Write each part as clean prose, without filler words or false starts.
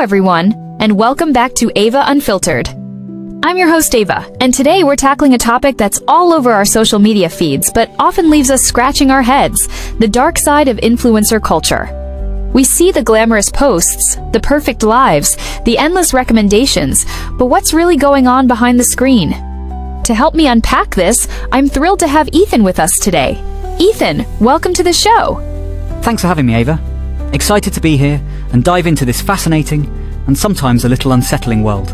everyone, and welcome back to Ava Unfiltered. I'm your host Ava, and today we're tackling a topic that's all over our social media feeds, but often leaves us scratching our heads: the dark side of influencer culture. We see the glamorous posts, the perfect lives, the endless recommendations, but what's really going on behind the screen? To help me unpack this, I'm thrilled to have Ethan with us today. Ethan, welcome to the show. Thanks for having me, Ava. Excited to be here and dive into this fascinating and sometimes a little unsettling world.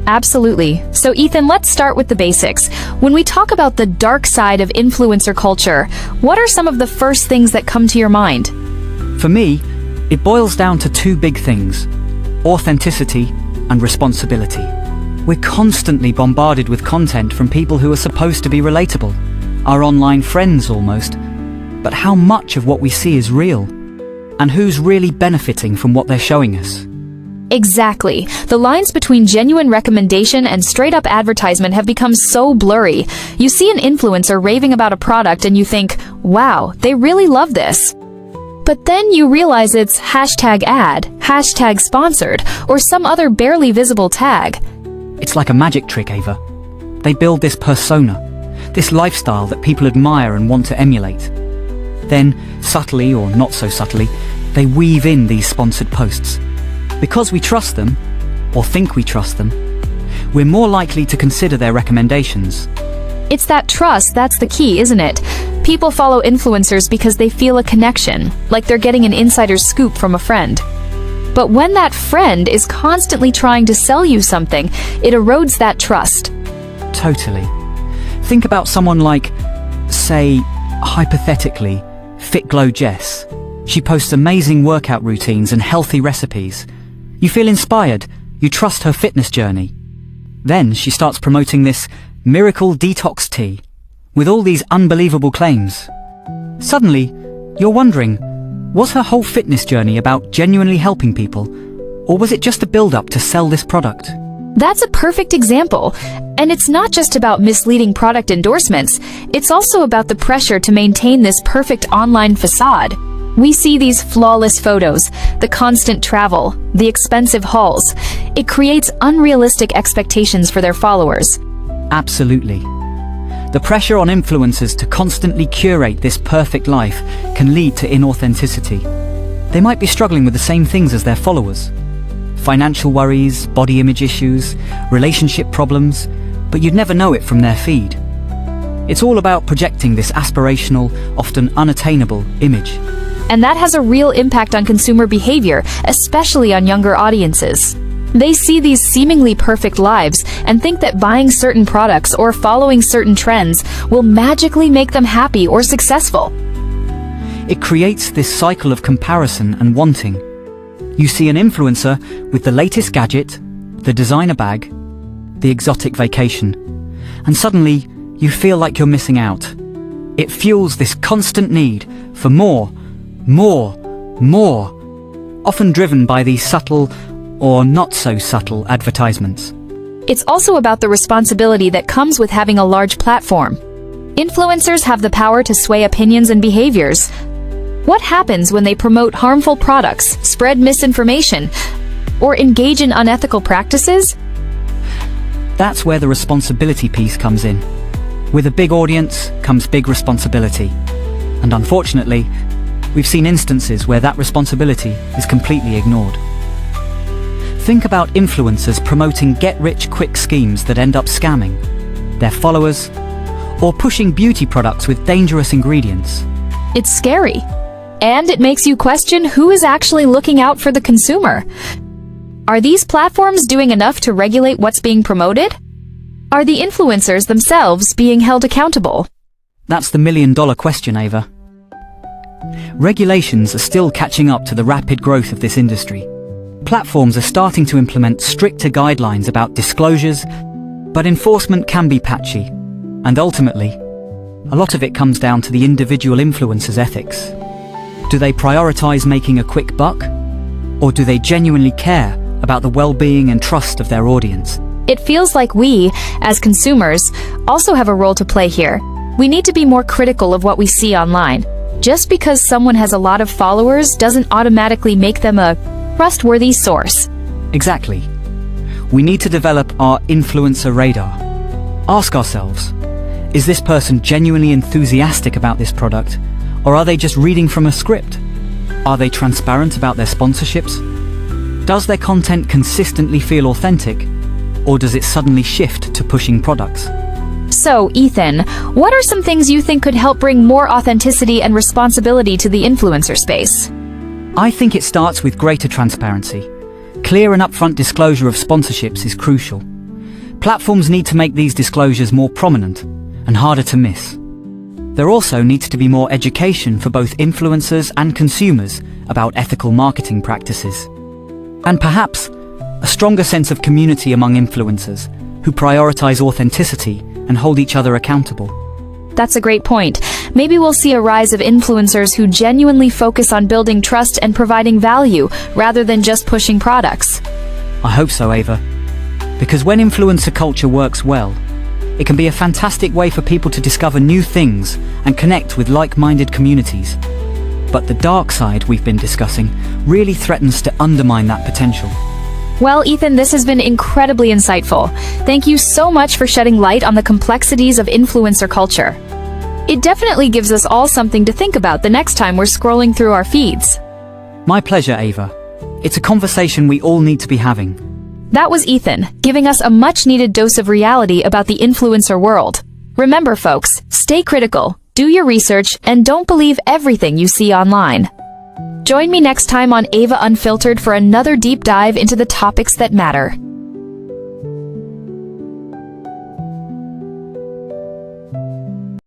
Absolutely. So Ethan, let's start with the basics. When we talk about the dark side of influencer culture, what are some of the first things that come to your mind? For me, it boils down to two big things: authenticity and responsibility. We're constantly bombarded with content from people who are supposed to be relatable, our online friends almost. But how much of what we see is real? And who's really benefiting from what they're showing us? Exactly. The lines between genuine recommendation and straight-up advertisement have become so blurry. You see an influencer raving about a product and you think, wow, they really love this. But then you realize it's #ad, #sponsored, or some other barely visible tag. It's like a magic trick, Ava. They build this persona, this lifestyle that people admire and want to emulate. Then, subtly or not so subtly, they weave in these sponsored posts. Because we trust them, or think we trust them, we're more likely to consider their recommendations. It's that trust that's the key, isn't it? People follow influencers because they feel a connection, like they're getting an insider scoop from a friend. But when that friend is constantly trying to sell you something, it erodes that trust. Totally. Think about someone like, say, hypothetically, Fit Glow Jess. She posts amazing workout routines and healthy recipes. You feel inspired, you trust her fitness journey. Then she starts promoting this miracle detox tea with all these unbelievable claims. Suddenly, you're wondering, was her whole fitness journey about genuinely helping people, or was it just a build-up to sell this product? That's a perfect example. And it's not just about misleading product endorsements, it's also about the pressure to maintain this perfect online facade. We see these flawless photos, the constant travel, the expensive hauls. It creates unrealistic expectations for their followers. Absolutely. The pressure on influencers to constantly curate this perfect life can lead to inauthenticity. They might be struggling with the same things as their followers: financial worries, body image issues, relationship problems, but you'd never know it from their feed. It's all about projecting this aspirational, often unattainable image. And that has a real impact on consumer behavior, especially on younger audiences. They see these seemingly perfect lives and think that buying certain products or following certain trends will magically make them happy or successful. It creates this cycle of comparison and wanting. You see an influencer with the latest gadget, the designer bag, the exotic vacation, and suddenly you feel like you're missing out. It fuels this constant need for more, often driven by these subtle or not so subtle advertisements. It's also about the responsibility that comes with having a large platform. Influencers have the power to sway opinions and behaviors. What happens when they promote harmful products, spread misinformation, or engage in unethical practices? That's where the responsibility piece comes in. With a big audience comes big responsibility. And unfortunately, we've seen instances where that responsibility is completely ignored. Think about influencers promoting get-rich-quick schemes that end up scamming their followers, or pushing beauty products with dangerous ingredients. It's scary. And it makes you question who is actually looking out for the consumer. Are these platforms doing enough to regulate what's being promoted? Are the influencers themselves being held accountable? That's the million-dollar question, Ava. Regulations are still catching up to the rapid growth of this industry. Platforms are starting to implement stricter guidelines about disclosures, but enforcement can be patchy. And ultimately, a lot of it comes down to the individual influencer's ethics. Do they prioritize making a quick buck? Or do they genuinely care about the well-being and trust of their audience? It feels like we, as consumers, also have a role to play here. We need to be more critical of what we see online. Just because someone has a lot of followers doesn't automatically make them a trustworthy source. Exactly. We need to develop our influencer radar. Ask ourselves, is this person genuinely enthusiastic about this product, or are they just reading from a script? Are they transparent about their sponsorships? Does their content consistently feel authentic, or does it suddenly shift to pushing products? So, Ethan, what are some things you think could help bring more authenticity and responsibility to the influencer space? I think it starts with greater transparency. Clear and upfront disclosure of sponsorships is crucial. Platforms need to make these disclosures more prominent and harder to miss. There also needs to be more education for both influencers and consumers about ethical marketing practices. And perhaps a stronger sense of community among influencers who prioritize authenticity and hold each other accountable. That's a great point. Maybe we'll see a rise of influencers who genuinely focus on building trust and providing value rather than just pushing products. I hope so, Ava. Because when influencer culture works well, it can be a fantastic way for people to discover new things and connect with like-minded communities. But the dark side we've been discussing really threatens to undermine that potential. Well, Ethan, this has been incredibly insightful. Thank you so much for shedding light on the complexities of influencer culture. It definitely gives us all something to think about the next time we're scrolling through our feeds. My pleasure, Ava. It's a conversation we all need to be having. That was Ethan, giving us a much-needed dose of reality about the influencer world. Remember, folks, stay critical, do your research, and don't believe everything you see online. Join me next time on Ava Unfiltered for another deep dive into the topics that matter.